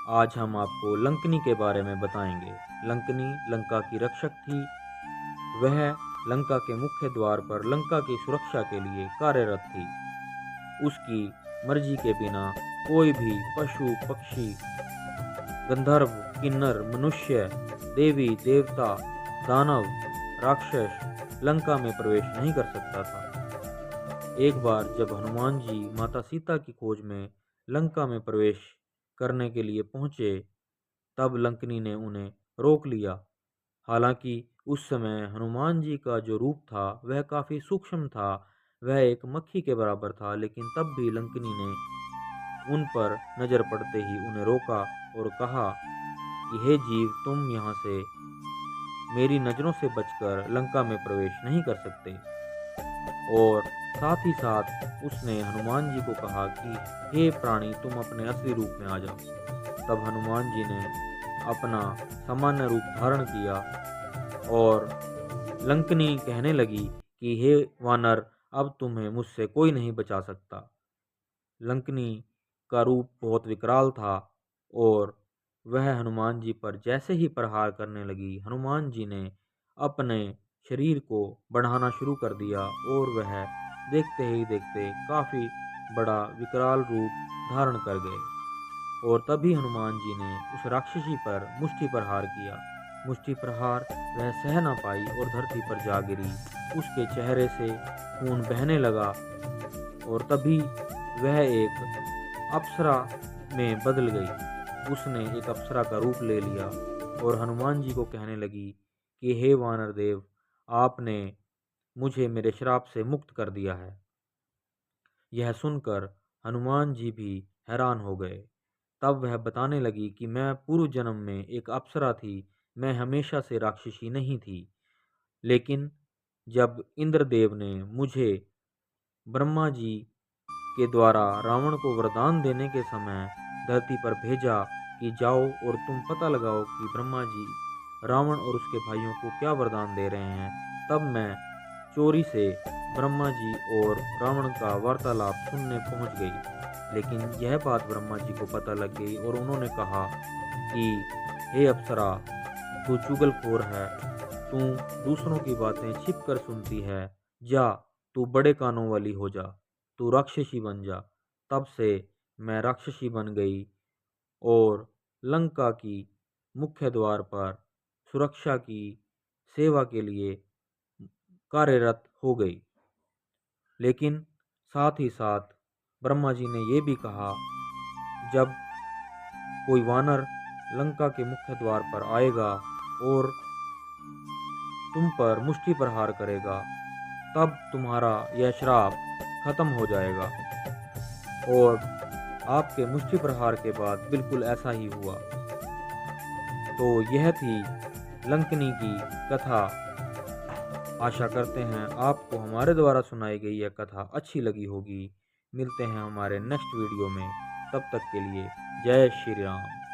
आज हम आपको लंकनी के बारे में बताएंगे। लंकनी लंका की रक्षक थी। वह लंका के मुख्य द्वार पर लंका की सुरक्षा के लिए कार्यरत थी। उसकी मर्जी के बिना कोई भी पशु पक्षी, गंधर्व, किन्नर, मनुष्य, देवी देवता, दानव, राक्षस लंका में प्रवेश नहीं कर सकता था। एक बार जब हनुमान जी माता सीता की खोज में लंका में प्रवेश करने के लिए पहुंचे, तब लंकनी ने उन्हें रोक लिया। हालांकि उस समय हनुमान जी का जो रूप था वह काफी सूक्ष्म था, वह एक मक्खी के बराबर था, लेकिन तब भी लंकनी ने उन पर नजर पड़ते ही उन्हें रोका और कहा कि हे जीव, तुम यहाँ से मेरी नजरों से बचकर लंका में प्रवेश नहीं कर सकते। और साथ ही साथ उसने हनुमान जी को कहा कि हे प्राणी, तुम अपने असली रूप में आ जाओ। तब हनुमान जी ने अपना सामान्य रूप धारण किया और लंकनी कहने लगी कि हे वानर, अब तुम्हें मुझसे कोई नहीं बचा सकता। लंकनी का रूप बहुत विकराल था और वह हनुमान जी पर जैसे ही प्रहार करने लगी, हनुमान जी ने अपने शरीर को बढ़ाना शुरू कर दिया और वह देखते ही देखते काफी बड़ा विकराल रूप धारण कर गए। और तभी हनुमान जी ने उस राक्षसी पर मुष्टि प्रहार किया। मुष्टि प्रहार वह सह ना पाई और धरती पर जा गिरी। उसके चेहरे से खून बहने लगा और तभी वह एक अप्सरा में बदल गई। उसने एक अप्सरा का रूप ले लिया और हनुमान जी को कहने लगी कि हे वानर देव, आपने मुझे मेरे श्राप से मुक्त कर दिया है। यह सुनकर हनुमान जी भी हैरान हो गए। तब वह बताने लगी कि मैं पूर्व जन्म में एक अप्सरा थी, मैं हमेशा से राक्षसी नहीं थी। लेकिन जब इंद्रदेव ने मुझे ब्रह्मा जी के द्वारा रावण को वरदान देने के समय धरती पर भेजा कि जाओ और तुम पता लगाओ कि ब्रह्मा जी रावण और उसके भाइयों को क्या वरदान दे रहे हैं, तब मैं चोरी से ब्रह्मा जी और रावण का वार्तालाप सुनने पहुंच गई। लेकिन यह बात ब्रह्मा जी को पता लग गई और उन्होंने कहा कि हे अप्सरा, तू चुगलखोर है, तू दूसरों की बातें छिप कर सुनती है, जा तू बड़े कानों वाली हो जा, तू राक्षसी बन जा। तब से मैं राक्षसी बन गई और लंका की मुख्य द्वार पर सुरक्षा की सेवा के लिए कार्यरत हो गई। लेकिन साथ ही साथ ब्रह्मा जी ने यह भी कहा, जब कोई वानर लंका के मुख्य द्वार पर आएगा और तुम पर मुष्टि प्रहार करेगा, तब तुम्हारा यह श्राप खत्म हो जाएगा। और आपके मुष्टि प्रहार के बाद बिल्कुल ऐसा ही हुआ। तो यह थी लंकनी की कथा। आशा करते हैं आपको हमारे द्वारा सुनाई गई यह कथा अच्छी लगी होगी। मिलते हैं हमारे नेक्स्ट वीडियो में, तब तक के लिए जय श्री राम।